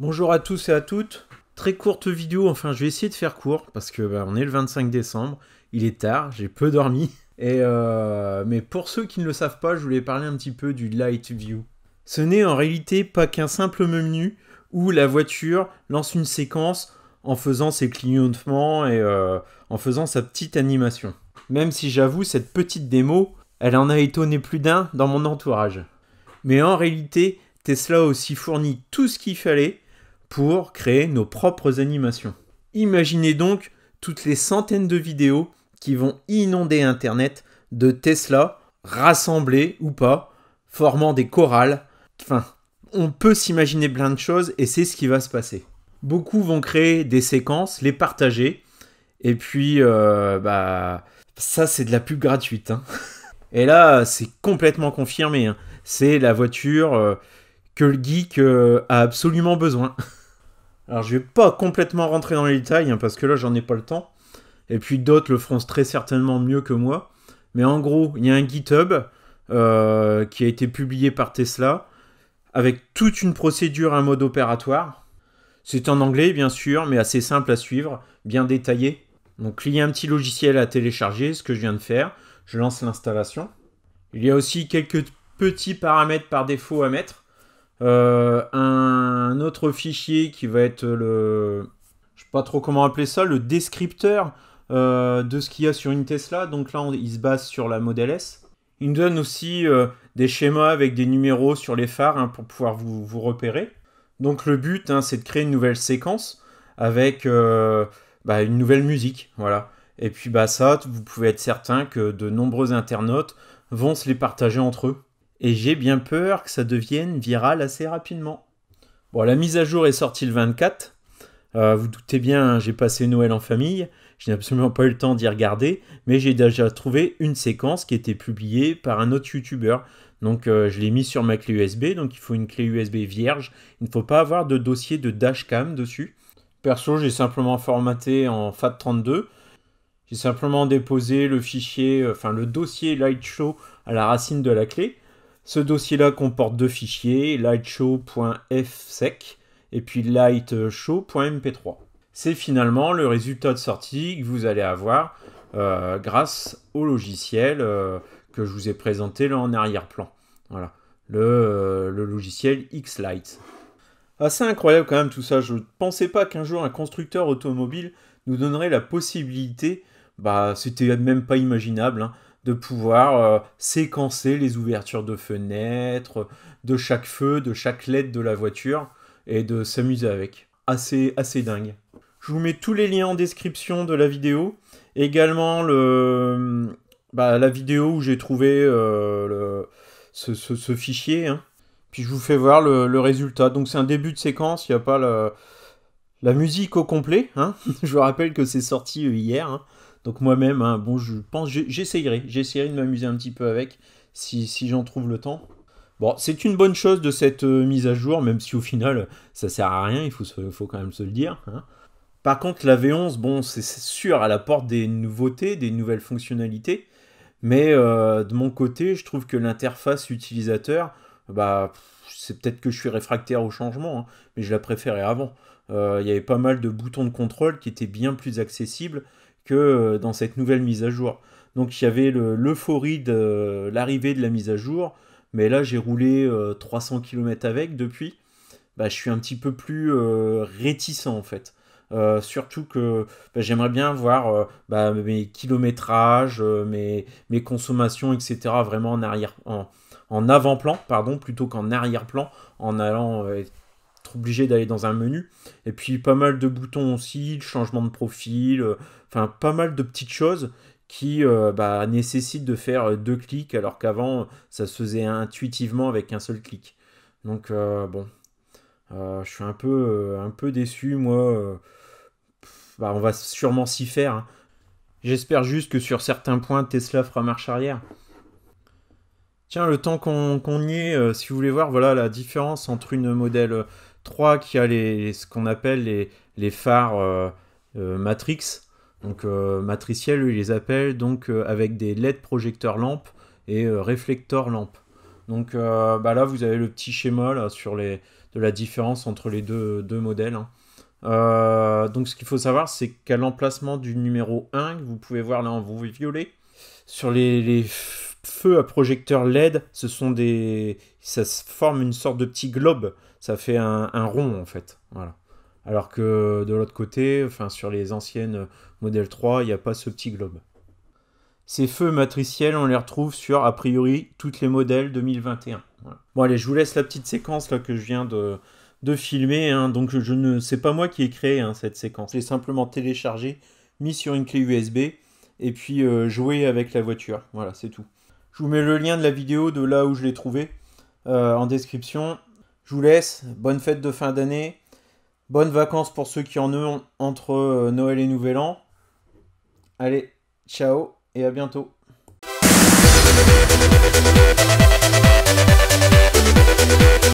Bonjour à tous et à toutes. Très courte vidéo, enfin je vais essayer de faire court parce que on est le 25 décembre, il est tard, j'ai peu dormi. Mais pour ceux qui ne le savent pas, je voulais parler un petit peu du Light View. Ce n'est en réalité pas qu'un simple menu où la voiture lance une séquence en faisant ses clignotements et en faisant sa petite animation. Même si j'avoue, cette petite démo, elle en a étonné plus d'un dans mon entourage. Mais en réalité, Tesla a aussi fourni tout ce qu'il fallait pour créer nos propres animations. Imaginez donc toutes les centaines de vidéos qui vont inonder Internet de Tesla, rassemblées ou pas, formant des chorales. Enfin, on peut s'imaginer plein de choses et c'est ce qui va se passer. Beaucoup vont créer des séquences, les partager, et puis, ça c'est de la pub gratuite, hein. Et là, c'est complètement confirmé, hein. C'est la voiture que le geek a absolument besoin. Alors je vais pas complètement rentrer dans les détails, hein, parce que là j'en ai pas le temps. Et puis d'autres le feront très certainement mieux que moi. Mais en gros, il y a un GitHub qui a été publié par Tesla avec toute une procédure, un mode opératoire. C'est en anglais bien sûr, mais assez simple à suivre, bien détaillé. Donc il y a un petit logiciel à télécharger, ce que je viens de faire. Je lance l'installation. Il y a aussi quelques petits paramètres par défaut à mettre. Un autre fichier qui va être je sais pas trop comment appeler ça, le descripteur de ce qu'il y a sur une Tesla. Donc là, il se base sur la Model S. Il nous donne aussi des schémas avec des numéros sur les phares, hein, pour pouvoir vous repérer. Donc le but, hein, c'est de créer une nouvelle séquence avec une nouvelle musique. Voilà. Et puis ça, vous pouvez être certain que de nombreux internautes vont se les partager entre eux. Et j'ai bien peur que ça devienne viral assez rapidement. Bon, la mise à jour est sortie le 24. Vous doutez bien, hein, j'ai passé Noël en famille. Je n'ai absolument pas eu le temps d'y regarder. Mais j'ai déjà trouvé une séquence qui était publiée par un autre youtubeur. Donc je l'ai mis sur ma clé USB. Donc il faut une clé USB vierge. Il ne faut pas avoir de dossier de dashcam dessus. Perso, j'ai simplement formaté en FAT32. J'ai simplement déposé le fichier, le dossier Lightshow à la racine de la clé. Ce dossier-là comporte deux fichiers, lightshow.fsec et puis lightshow.mp3. C'est finalement le résultat de sortie que vous allez avoir grâce au logiciel que je vous ai présenté là en arrière-plan. Voilà, le logiciel X-Lite. Assez incroyable quand même tout ça. Je ne pensais pas qu'un jour un constructeur automobile nous donnerait la possibilité, c'était même pas imaginable, hein, de pouvoir séquencer les ouvertures de fenêtres, de chaque feu, de chaque LED de la voiture, et de s'amuser avec. Assez dingue. Je vous mets tous les liens en description de la vidéo. Également la vidéo où j'ai trouvé ce fichier, hein. Puis je vous fais voir le résultat. Donc c'est un début de séquence, il n'y a pas la musique au complet, hein. Je vous rappelle que c'est sorti hier, hein. Donc moi-même, hein, bon, je pense j'essayerai de m'amuser un petit peu avec si j'en trouve le temps. Bon, c'est une bonne chose de cette mise à jour, même si au final ça sert à rien, faut quand même se le dire, hein. Par contre, la V11, bon, c'est sûr, elle apporte des nouveautés, des nouvelles fonctionnalités, mais de mon côté, je trouve que l'interface utilisateur, c'est peut-être que je suis réfractaire au changement, hein, mais je la préférais avant. Il y avait pas mal de boutons de contrôle qui étaient bien plus accessibles que dans cette nouvelle mise à jour. Donc il y avait l'euphorie de l'arrivée de la mise à jour, mais là j'ai roulé 300 km avec depuis. Je suis un petit peu plus réticent en fait. Surtout que j'aimerais bien voir mes kilométrages, mes consommations, etc. vraiment en avant-plan, pardon, plutôt qu'en arrière-plan, en allant être obligé d'aller dans un menu. Et puis pas mal de boutons aussi, le changement de profil, pas mal de petites choses qui nécessitent de faire deux clics, alors qu'avant ça se faisait intuitivement avec un seul clic. Donc je suis un peu déçu, moi. On va sûrement s'y faire, hein. J'espère juste que sur certains points, Tesla fera marche arrière. Tiens, le temps qu'on y est, si vous voulez voir, voilà la différence entre une modèle 3 qui a ce qu'on appelle les phares Matrix, donc matriciels, ils les appellent, donc avec des LED projecteurs lampes et réflecteurs lampes. Donc là, vous avez le petit schéma là, de la différence entre les deux modèles. Hein. Donc ce qu'il faut savoir, c'est qu'à l'emplacement du numéro 1, vous pouvez voir là en violet, sur les feux à projecteur LED, ça se forme une sorte de petit globe, ça fait un rond en fait. Voilà. Alors que de l'autre côté, enfin sur les anciennes modèle 3, il n'y a pas ce petit globe. Ces feux matriciels, on les retrouve sur, a priori, toutes les modèles 2021. Voilà. Bon allez, je vous laisse la petite séquence là que je viens de filmer. Hein. Donc c'est pas moi qui ai créé hein, cette séquence. Je l'ai simplement téléchargé, mis sur une clé USB et puis joué avec la voiture. Voilà, c'est tout. Je vous mets le lien de la vidéo de là où je l'ai trouvé en description. Je vous laisse. Bonne fête de fin d'année. Bonnes vacances pour ceux qui en ont entre Noël et Nouvel An. Allez, ciao et à bientôt.